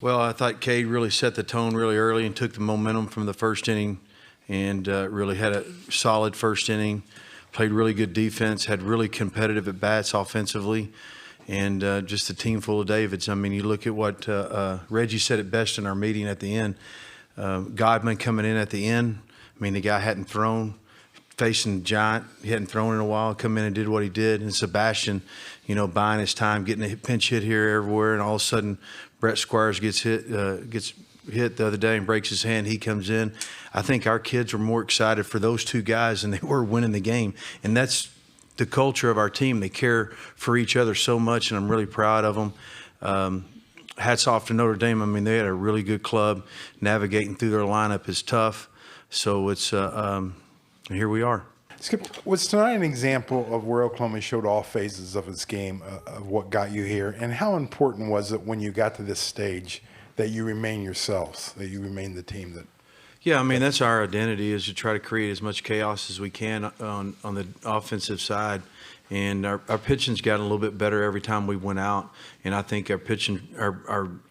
Well, I thought Cade really set the tone really early and took the momentum from the first inning and really had a solid first inning, played really good defense, had really competitive at-bats offensively, and just a team full of Davids. I mean, you look at what Reggie said it best in our meeting at the end. Godman coming in at the end. I mean, the guy hadn't thrown, facing Giant. He hadn't thrown in a while, come in and did what he did. And Sebastian, buying his time, getting a pinch hit here everywhere, and all of a sudden Brett Squires gets hit the other day and breaks his hand. He comes in. I think our kids were more excited for those two guys than they were winning the game. And that's the culture of our team. They care for each other so much, and I'm really proud of them. Hats off to Notre Dame. I mean, they had a really good club. Navigating through their lineup is tough. So it's here we are. Skip, was tonight an example of where Oklahoma showed all phases of its game, of what got you here? And how important was it when you got to this stage that you remain yourselves, that you remain the team that? Yeah, I mean, that's our identity, is to try to create as much chaos as we can on the offensive side. And our pitching's gotten a little bit better every time we went out. And I think our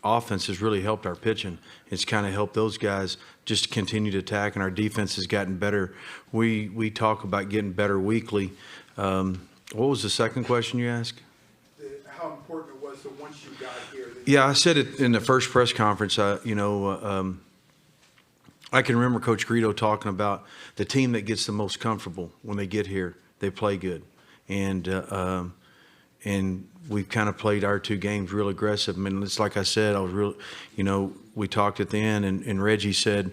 offense has really helped our pitching. It's kind of helped those guys just continue to attack, and our defense has gotten better. We talk about getting better weekly. What was the second question you asked? How important it was that once you got here. Yeah, I said it in the first press conference. I can remember Coach Greedo talking about the team that gets the most comfortable when they get here, they play good. And we've kind of played our two games real aggressive. I mean, it's like I said, I was real, we talked at the end, and Reggie said,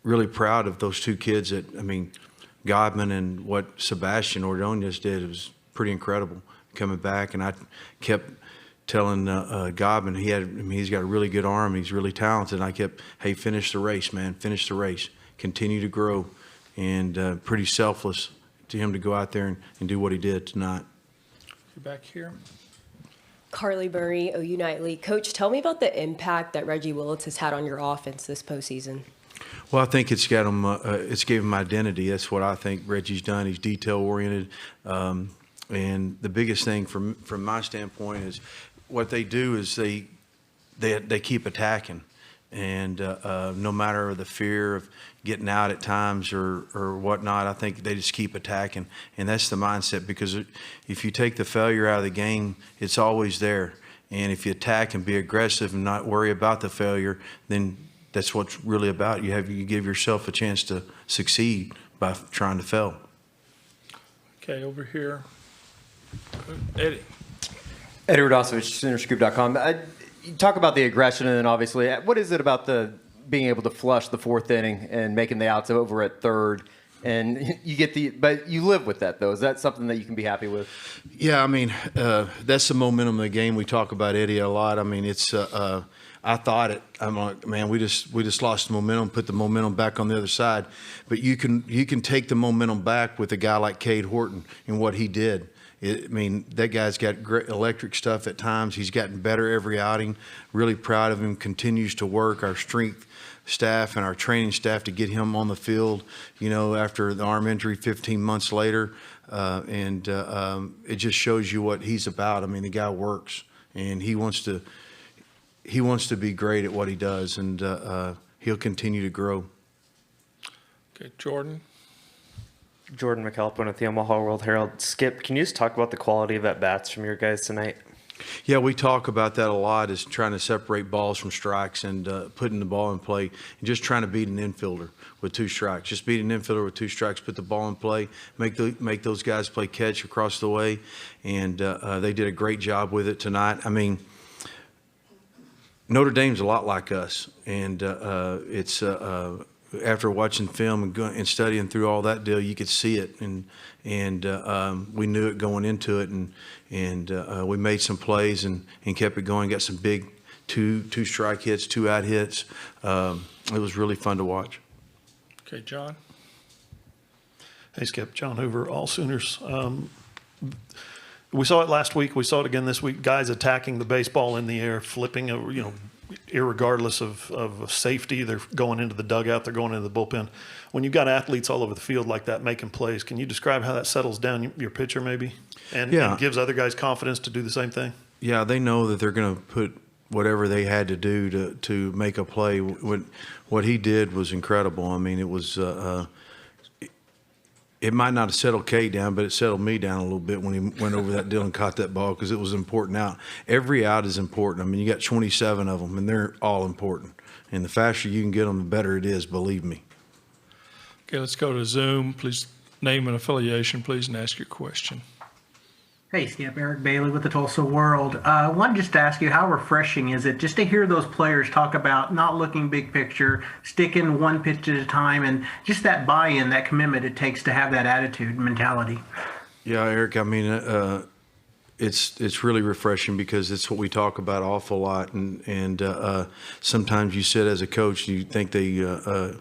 really proud of those two kids Godman and what Sebastian Ordonez did. It was pretty incredible coming back. And I kept telling Godman he's got a really good arm. He's really talented. And I kept, hey, finish the race, man. Finish the race. Continue to grow. And pretty selfless to him to go out there and do what he did tonight. You're back here. Carly Murray, OU Nightly. Coach, tell me about the impact that Reggie Willits has had on your offense this postseason. Well, I think it's got him. It's gave him identity. That's what I think Reggie's done. He's detail oriented, and the biggest thing from my standpoint is what they do is they keep attacking, and no matter the fear of getting out at times or whatnot, I think they just keep attacking, and that's the mindset. Because if you take the failure out of the game, it's always there, and if you attack and be aggressive and not worry about the failure, then that's what's really about. You give yourself a chance to succeed by trying to fail. Okay, over here. Eddie. Eddie Radosovich, SoonerScoop.com. You talk about the aggression, and then obviously, what is it about the being able to flush the fourth inning and making the outs over at third? And you get but you live with that, though. Is that something that you can be happy with? Yeah, I mean, that's the momentum of the game. We talk about Eddie a lot. I mean, it's I thought it. I'm like, man, we just lost the momentum, put the momentum back on the other side. But you can take the momentum back with a guy like Cade Horton and what he did. That guy's got great electric stuff at times. He's gotten better every outing. Really proud of him. Continues to work our strength staff and our training staff to get him on the field, after the arm injury 15 months later. It just shows you what he's about. I mean, the guy works, and he wants to be great at what he does, and he'll continue to grow. Okay, Jordan. Jordan McAlpin with the Omaha World Herald. Skip, can you just talk about the quality of at-bats from your guys tonight? Yeah, we talk about that a lot, is trying to separate balls from strikes and putting the ball in play and just trying to beat an infielder with two strikes. Just beat an infielder with two strikes, put the ball in play, make those guys play catch across the way, and they did a great job with it tonight. I mean, Notre Dame's a lot like us, and it's after watching film and studying through all that deal, you could see it, and we knew it going into it, and we made some plays and kept it going. Got some big two strike hits, 2 out hits. It was really fun to watch. Okay, John. Hey, Skip. John Hoover, All Sooners. We saw it last week. We saw it again this week. Guys attacking the baseball in the air, flipping, irregardless of safety. They're going into the dugout. They're going into the bullpen. When you've got athletes all over the field like that making plays, can you describe how that settles down your pitcher maybe and gives other guys confidence to do the same thing? Yeah, they know that they're going to put whatever they had to do to make a play. What he did was incredible. I mean, it was it might not have settled Kate down, but it settled me down a little bit when he went over that deal and caught that ball, because it was an important out. Every out is important. I mean, you got 27 of them, and they're all important. And the faster you can get them, the better it is, believe me. Okay, let's go to Zoom. Please name and affiliation, please, and ask your question. Hey, Skip. Eric Bailey with the Tulsa World. I wanted just to ask you, how refreshing is it just to hear those players talk about not looking big picture, sticking one pitch at a time, and just that buy-in, that commitment it takes to have that attitude and mentality? Yeah, Eric, I mean, it's really refreshing, because it's what we talk about an awful lot. And sometimes you sit as a coach, you think they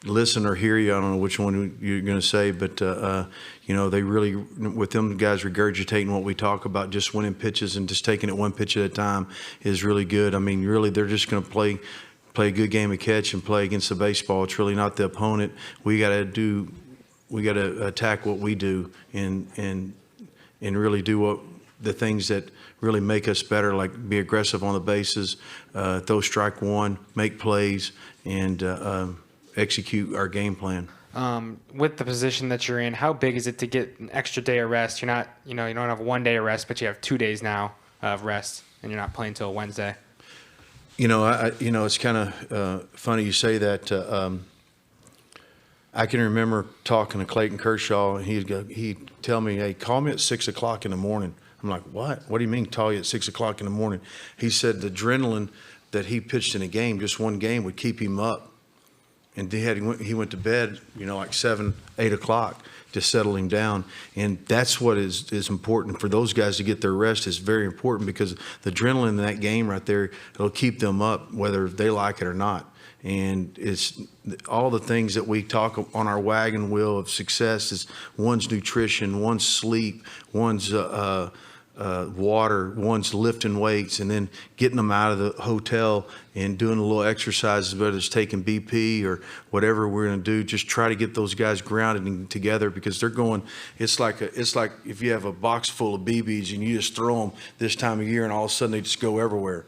listen or hear you. I don't know which one you're going to say, but they really, with them guys regurgitating what we talk about, just winning pitches and just taking it one pitch at a time is really good. I mean, really, they're just going to play a good game of catch and play against the baseball. It's really not the opponent. We got to attack what we do and really do the things that really make us better, like be aggressive on the bases, throw strike one, make plays, and execute our game plan. With the position that you're in, how big is it to get an extra day of rest? You're not, you don't have 1 day of rest, but you have 2 days now of rest, and you're not playing till Wednesday. It's kind of funny you say that. I can remember talking to Clayton Kershaw, and he'd tell me, "Hey, call me at 6 o'clock in the morning." I'm like, "What? What do you mean call you at 6 o'clock in the morning?" He said the adrenaline that he pitched in a game, just one game, would keep him up. And he went to bed, like 7, 8 o'clock to settle him down. And that's what is important for those guys to get their rest. Is very important, because the adrenaline in that game right there, it'll keep them up whether they like it or not. And it's all the things that we talk on our wagon wheel of success is one's nutrition, one's sleep, one's water, one's lifting weights, and then getting them out of the hotel and doing a little exercises, whether it's taking BP or whatever we're going to do. Just try to get those guys grounded and together, because they're going. It's like if you have a box full of BBs and you just throw them this time of year, and all of a sudden they just go everywhere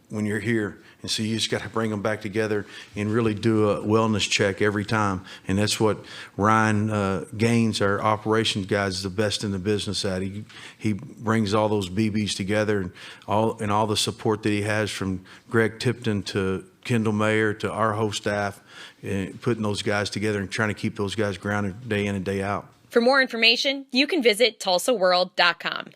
when you're here. And so you just got to bring them back together and really do a wellness check every time. And that's what Ryan Gaines, our operations guy, is the best in the business at. He brings all those BBs together, and all the support that he has from Greg Tipton to Kendall Mayer to our whole staff, putting those guys together and trying to keep those guys grounded day in and day out. For more information, you can visit tulsaworld.com.